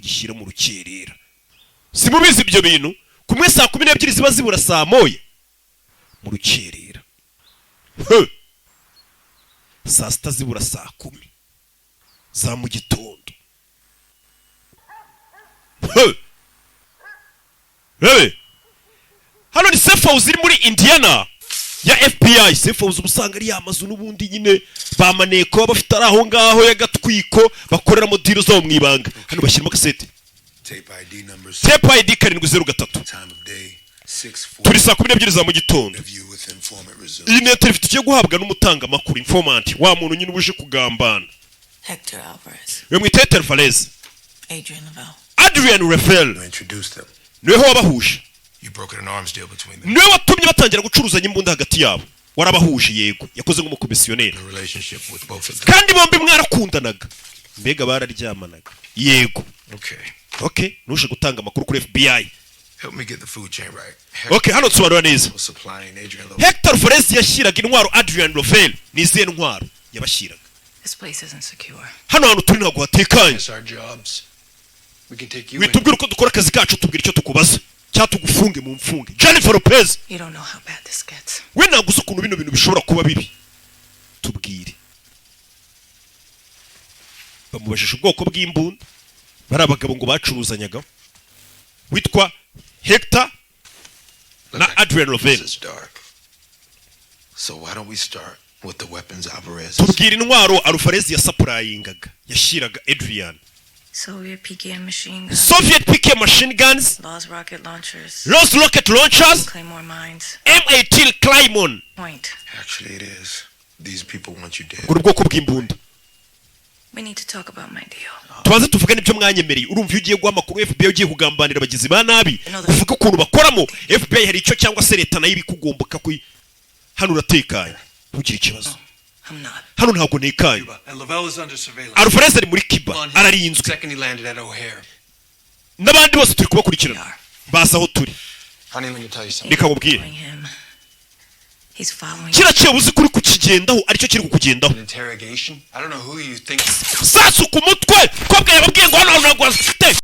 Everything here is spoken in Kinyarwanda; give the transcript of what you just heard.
kugishyira mu rukerera. Simubizi ibyo bintu kumwe saa 12 ziba zibura saa moya mu rukerera. Saa sita zibura saa 10 za mu gitondo. Hano ni safe house iri muri Indiana ya FBI. Safe house ubusanga ari amazu n'ubundi nyine bamaneko bafite aho ngaho yagatwiko bakorera mu diro zo mu ibanga. Hano bashyiramo kasete. Tape ID 703. Turi saa 12 za mu gitondo. Iyi ni telefone tugiye guhabwa n'umutanga makuru informant wa muntu nyine ubuje kugambana. Hector Alvarez. Mwite Alvarez. Adrian Rafael. Niwe wabahuje. You brokered an arms deal between them. Niwe watumye batangira gucuruzanya imbunda hagati yabo. Warabahuje yego. Yakoze nk'umukomisiyoneri. Kandi bombi mwarakundanaga. Mbega bararyamanaga. Yego. Okay, nuje gutanga amakuru kuri FBI. Help me get the food chain right. Okay, hano tsubarwa neza. Hector Alvarez yashyiraga intwaro Adrian Rafael. Niziye ntwaro yabashyiraga. This place isn't secure. Hano hantu turi ntago hatekanye. Witubwira uko dukora akazi kacu tubwira icyo tukubaza. Cyatugufunge mu mfunge. Jennifer Lopez. You don't know how bad this gets. We naguze ukuntu bino bintu bishobora kuba bibi. Tubwire. Bamubajije ubwoko bw'imbunda. Bari abagabo ngo bacuruzanyaga. Witwa Hector na Adrian Rafael. So why don't we start with the weapons Alvarez? Tubwire intwaro Alvarez yasapurayingaga yashiraga Adrian. Soviet PKM machine guns. Soviet PKM machine guns. Lost rocket launchers. Lost rocket launchers. Claymore mines. M18 Claymore. Point. Actually it is. These people want you dead. Ubwoko bw'imbunda. We need to talk about my deal. Tubanze tuvugane ibyo mwanyemereye. Urumva ugiye guha amakuru FBI ugiye kugambanira abagizi ba nabi. Uvuga ukuntu bakoramo. FBI hari icyo cyangwa se leta nayo ibikugomboka ku hano uratekanye. Ntugire ikibazo. Hano ntabwo nekaye. Alvarez ari muri Cuba ararinzwe. N'abandi bose turi kubakurikirana. Basa aho turi. Reka mubwire. Kira cyo uzi kuri kukigendaho aricyo kiri kukugendaho. Sasu ku mutwe. Kobwa yababwiye ngo hano ntabwo afite.